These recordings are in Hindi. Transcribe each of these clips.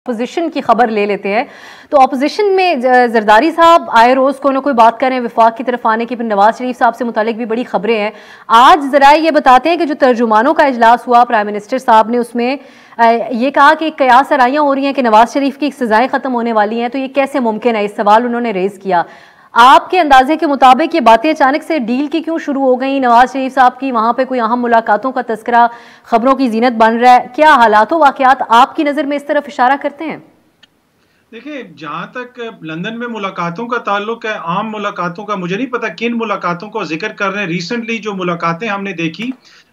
अपोजिशन की खबर ले लेते हैं। तो अपोजिशन में जरदारी साहब आए रोज कोई ना कोई बात कर रहे हैं विफाक की तरफ आने की, फिर नवाज शरीफ साहब से मुतालिक भी बड़ी खबरें हैं। आज जरा ये बताते हैं कि जो तर्जुमानों का इजलास हुआ प्राइम मिनिस्टर साहब ने, उसमें ये कहा कि कयास आराइयां हो रही हैं कि नवाज शरीफ की सजाएं खत्म होने वाली हैं, तो ये कैसे मुमकिन है? इस सवाल उन्होंने रेज किया। आपके अंदाजे के मुताबिक ये बातें अचानक से डील की क्यों शुरू हो गई? नवाज शरीफ साहब की वहां पे कोई अहम मुलाकातों का तस्करा खबरों की जीनत बन रहा है, क्या हालात वाकयात आपकी नजर में इस तरफ इशारा करते हैं? देखिए, जहां तक लंदन में मुलाकातों का ताल्लुक है, आम मुलाकातों का मुझे नहीं पता किन मुलाकातों को जिक्र कर रहे हैं। रिसेंटली जो मुलाकातें हमने देखी,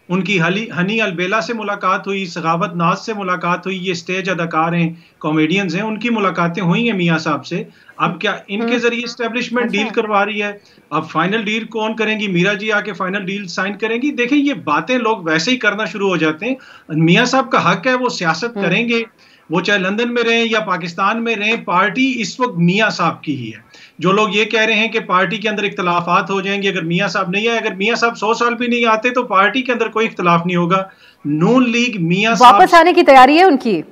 उनकी हनी अलबेला से मुलाकात हुई, सखावत नाज से मुलाकात हुई, ये स्टेज अदाकार हैं, कॉमेडियंस हैं, उनकी मुलाकातें हुई हैं मियां साहब से। अब क्या इनके जरिए एस्टेब्लिशमेंट डील करवा रही है? अब फाइनल डील कौन करेंगी? मीरा जी आके फाइनल डील साइन करेंगी? देखिए, ये बातें लोग वैसे ही करना शुरू हो जाते हैं। मियां साहब का हक है, वो सियासत करेंगे, वो चाहे लंदन में रहें या पाकिस्तान में रहें। पार्टी इस वक्त मियां साहब की ही है। जो लोग ये कह रहे हैं कि पार्टी के अंदर इख्तलाफात हो जाएंगे अगर मियां साहब नहीं आए, अगर मियां साहब 100 साल भी नहीं आते तो पार्टी के अंदर कोई इख्तलाफ नहीं होगा। नून लीग मियां साहब वापस आने की तैयारी है उनकी।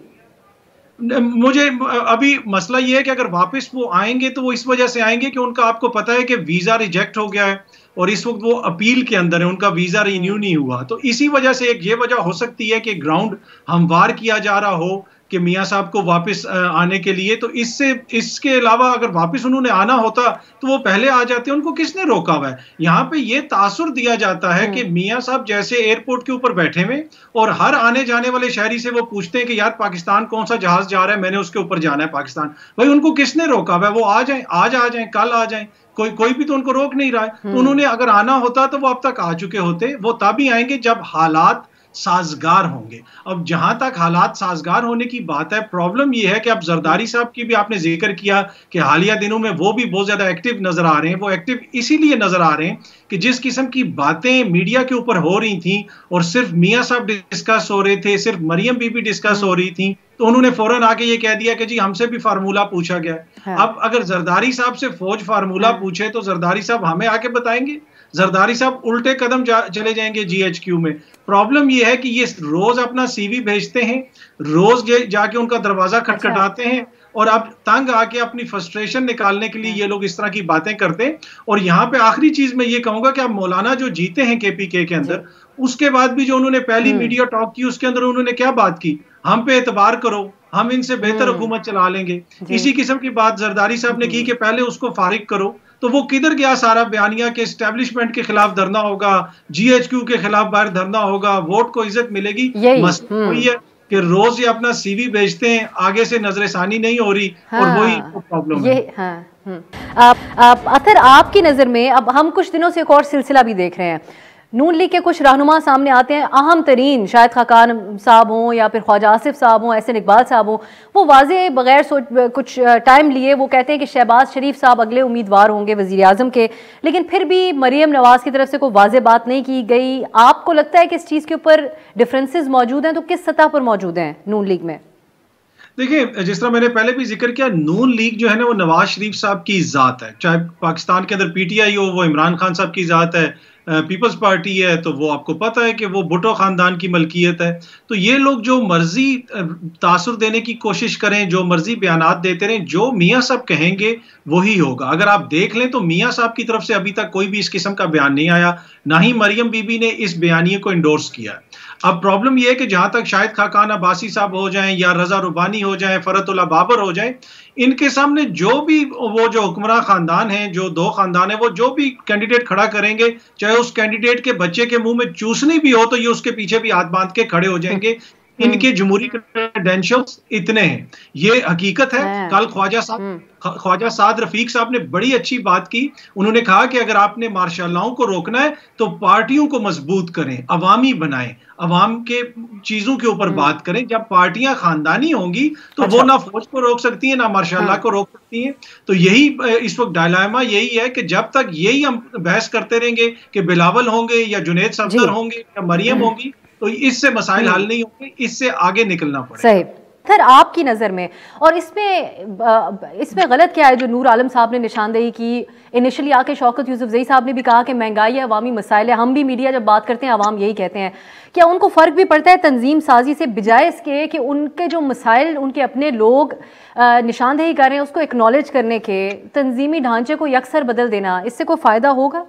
मुझे अभी मसला ये है कि अगर वापस वो आएंगे तो वो इस वजह से आएंगे कि उनका, आपको पता है कि वीजा रिजेक्ट हो गया है और इस वक्त वो अपील के अंदर है, उनका वीजा रिन्यू नहीं हुआ। तो इसी वजह से एक ये वजह हो सकती है कि ग्राउंड हमवार किया जा रहा हो कि मियां साहब को वापस आने के लिए। तो इसके अलावा अगर वापस उन्होंने आना होता तो वो पहले आ जाते, उनको किसने रोका हुआ है? यहाँ पे ये तासुर दिया जाता है कि मियां साहब जैसे एयरपोर्ट के ऊपर बैठे हुए और हर आने जाने वाले शहरी से वो पूछते हैं कि यार पाकिस्तान कौन सा जहाज जा रहा है, मैंने उसके ऊपर जाना है पाकिस्तान। भाई उनको किसने रोका हुआ है? वो आ जाए, आज आ जाए, कल आ जाए, कोई भी तो उनको रोक नहीं रहा है। तो उन्होंने अगर आना होता तो वो अब तक आ चुके होते। वो तभी आएंगे जब हालात साजगार होंगे। अब जहां तक हालात साजगार होने की बात है, प्रॉब्लम यह है कि अब जरदारी साहब की भी आपने जिक्र किया कि हालिया दिनों में वो भी बहुत ज्यादा एक्टिव नजर आ रहे हैं। वो एक्टिव इसीलिए नजर आ रहे हैं कि जिस किस्म की बातें मीडिया के ऊपर हो रही थी और सिर्फ मियां साहब डिस्कस हो रहे थे, सिर्फ मरियम बीबी डिस्कस हो रही थी, तो उन्होंने फौरन आके ये कह दिया कि जी हमसे भी फार्मूला पूछा गया। हाँ। अब अगर जरदारी साहब से फौज फार्मूला पूछे तो जरदारी साहब हमें आके बताएंगे? जरदारी साहब उल्टे कदम चले जाएंगे जीएचक्यू में। प्रॉब्लम यह है कि ये रोज अपना सीवी भेजते हैं, रोज जाके उनका दरवाजा खटखटाते हैं और अब तंग आके अपनी फ्रस्ट्रेशन निकालने के लिए ये लोग इस तरह की बातें करते हैं। और यहाँ पे आखिरी चीज मैं ये कहूंगा कि अब मौलाना जो जीते हैं केपीके के अंदर, उसके बाद भी जो उन्होंने पहली मीडिया टॉक की उसके अंदर उन्होंने क्या बात की? हम पे एतबार करो, हम इनसे बेहतर हुकूमत चला लेंगे। इसी किस्म की बात जरदारी साहब ने की कि पहले उसको फारिग करो। तो वो किधर गया सारा बयानिया के एस्टेब्लिशमेंट के खिलाफ धरना होगा, जीएचक्यू के खिलाफ बाहर धरना होगा, वोट को इज्जत मिलेगी। मसला वही है कि रोज ये अपना सीवी भेजते हैं, आगे से नजरसानी नहीं हो रही। हाँ, और वही प्रॉब्लम है। अतर आपकी नजर में अब हम कुछ दिनों से एक और सिलसिला भी देख रहे हैं, नून लीग के कुछ रहनुमा सामने आते हैं, अहम तरीन शायद खाकान साहब हों या फिर ख्वाजा आसिफ साहब हों, एहसन इकबाल साहब हों, वो वाजे बगैर कुछ टाइम लिए वो कहते हैं कि शहबाज शरीफ साहब अगले उम्मीदवार होंगे वज़ीर आज़म के, लेकिन फिर भी मरियम नवाज की तरफ से कोई वाजे बात नहीं की गई। आपको लगता है कि इस चीज़ के ऊपर डिफरेंसेस मौजूद हैं? तो किस सतह पर मौजूद हैं नून लीग में? देखिए, जिस तरह मैंने पहले भी जिक्र किया, नून लीग जो है ना वो नवाज शरीफ साहब की ज़ात है। चाहे पाकिस्तान के अंदर पीटीआई हो, वो इमरान खान साहब की ज़ात है। पीपल्स पार्टी है तो वो आपको पता है कि वो भुट्टो खानदान की मलकियत है। तो ये लोग जो मर्जी तासुर देने की कोशिश करें, जो मर्जी बयानात देते रहें, जो मियां साहब कहेंगे वही होगा। अगर आप देख लें तो मियां साहब की तरफ से अभी तक कोई भी इस किस्म का बयान नहीं आया, ना ही मरियम बीबी ने इस बयानिए को इंडोर्स किया। अब प्रॉब्लम यह है कि जहां तक शायद खाकान अब्बासी साहब हो जाएं या रजा रुबानी हो जाएं, फरतुल्लाह बाबर हो जाएं, इनके सामने जो भी वो जो हुक्मरान खानदान है, जो दो खानदान है, वो जो भी कैंडिडेट खड़ा करेंगे, चाहे उस कैंडिडेट के बच्चे के मुंह में चूसनी भी हो तो ये उसके पीछे भी हाथ बांध के खड़े हो जाएंगे। इनके जमहूरी क्रेडेंशियल्स इतने हैं, ये हकीकत है। कल ख्वाजा साद रफीक साहब ने बड़ी अच्छी बात की। उन्होंने कहा कि अगर आपने मार्शाल्लाहों को रोकना है तो पार्टियों को मजबूत करें, अवामी बनाएं, अवाम के चीजों के ऊपर बात करें। जब पार्टियां खानदानी होंगी तो वो ना फौज को रोक सकती हैं, ना मार्शाल्लाह को रोक सकती हैं। तो यही इस वक्त डायलेमा यही है कि जब तक यही हम बहस करते रहेंगे कि बिलावल होंगे या जुनैद सफदर होंगे या मरियम होंगी, तो इससे मसाइल हल नहीं होंगे, इससे आगे निकलना पड़ेगा। सही। सर आपकी नज़र में, और इसमें गलत क्या है जो नूर आलम साहब ने निशानदेही की? इनिशियली आके शौकत यूसुफजई साहब ने भी कहा कि महंगाई है, अवामी मसाइल है। हम भी मीडिया जब बात करते हैं अवाम यही कहते हैं। क्या उनको फ़र्क भी पड़ता है तंजीम साजी से, बजाय इसके कि उनके जो मसाइल उनके अपने लोग निशानदेही कर रहे हैं उसको एक्नॉलेज करने के, तंजीमी ढांचे को यकसर बदल देना, इससे कोई फ़ायदा होगा?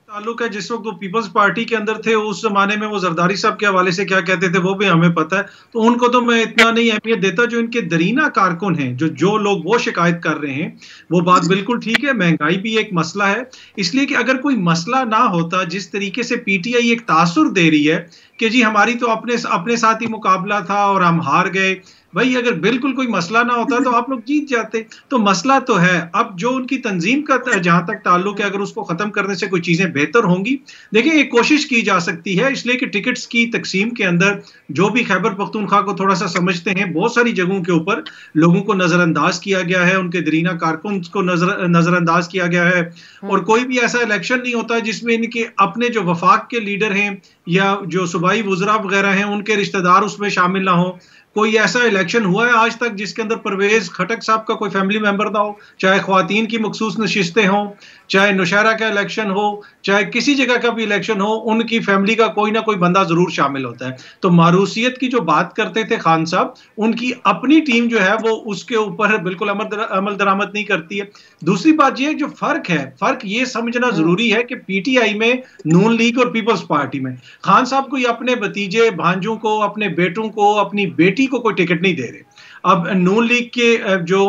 ताल्लुक है जिस वक्त वो पीपल्स पार्टी के अंदर थे उस जमाने में वो जरदारी साहब के हवाले से क्या कहते थे वो भी हमें पता है, तो उनको तो मैं इतना नहीं अहमियत देता। जो इनके दरीना कारकुन हैं, जो लोग वो शिकायत कर रहे हैं, वो बात बिल्कुल ठीक है, महंगाई भी एक मसला है। इसलिए कि अगर कोई मसला ना होता, जिस तरीके से पीटीआई एक तासुर दे रही है कि जी हमारी तो अपने साथ ही मुकाबला था और हम हार गए, भाई अगर बिल्कुल कोई मसला ना होता तो आप लोग जीत जाते। तो मसला तो है। अब जो उनकी तंजीम का जहां तक ताल्लुक है, अगर उसको खत्म करने से कोई चीजें बेहतर होंगी, देखिए एक कोशिश की जा सकती है, इसलिए कि टिकट्स की तकसीम के अंदर जो भी खैबर पख्तूनख्वा को थोड़ा सा समझते हैं, बहुत सारी जगहों के ऊपर लोगों को नजरअंदाज किया गया है, उनके दरीना कारकुन को नजरअंदाज किया गया है। और कोई भी ऐसा इलेक्शन नहीं होता जिसमें इनके अपने जो वफाक के लीडर हैं या जो सूबाई वुज़रा वगैरह हैं उनके रिश्तेदार उसमें शामिल ना हो। कोई ऐसा इलेक्शन हुआ है आज तक जिसके अंदर परवेज खटक साहब का कोई फैमिली मेंबर ना हो? चाहे ख्वातीन की मखसूस नशिस्तें हों, चाहे नौशहरा का इलेक्शन हो, चाहे किसी जगह का भी इलेक्शन हो, उनकी फैमिली का कोई ना कोई बंदा जरूर शामिल होता है। तो मारूसियत की जो बात करते थे खान साहब, उनकी अपनी टीम जो है वो उसके ऊपर बिल्कुल अमल दरामद नहीं करती है। दूसरी बात यह जो फर्क ये समझना जरूरी है कि पीटीआई में, नून लीग और पीपल्स पार्टी में खान साहब कोई अपने भतीजे भांजों को, अपने बेटों को, अपनी बेटी को कोई टिकट नहीं दे रहे। अब नून लीग के जो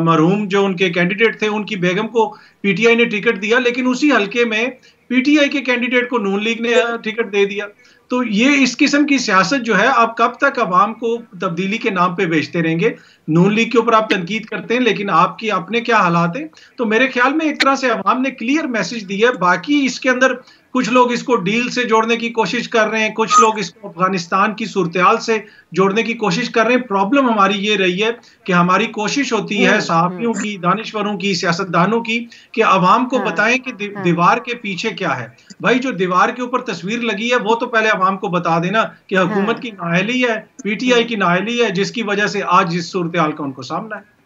मरहूम जो उनके कैंडिडेट थे, उनकी बेगम को पीटीआई ने टिकट दिया, लेकिन उसी हलके में पीटीआई के कैंडिडेट को नून लीग ने टिकट दे दिया। तो ये इस किस्म की सियासत जो है, आप कब तक अवाम को तब्दीली के नाम पे बेचते रहेंगे? नून लीग के ऊपर आप तनकीद करते हैं, लेकिन आपकी अपने क्या हालात हैं? तो मेरे ख्याल में एक तरह से अवाम ने क्लियर मैसेज दिया। बाकी इसके अंदर कुछ लोग इसको डील से जोड़ने की कोशिश कर रहे हैं, कुछ लोग इसको अफगानिस्तान की सूरत-ए-हाल से जोड़ने की कोशिश कर रहे हैं। प्रॉब्लम हमारी ये रही है कि हमारी कोशिश होती है सहाफियों की, दानिशवरों की, सियासतदानों की, कि अवाम को बताएं कि दीवार के पीछे क्या है। भाई जो दीवार के ऊपर तस्वीर लगी है वो तो पहले अवाम को बता देना कि हुकूमत की नाअहली है, पीटीआई की नाअहली है, जिसकी वजह से आज इस सूरत-ए-हाल का उनको सामना है।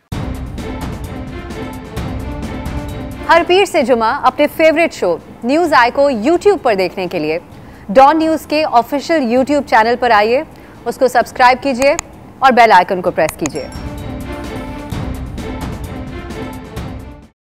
हर पीर से जुमा अपने फेवरेट शो न्यूज़ आई को YouTube पर देखने के लिए डॉन न्यूज़ के ऑफिशियल YouTube चैनल पर आइए, उसको सब्सक्राइब कीजिए और बेल आइकन को प्रेस कीजिए।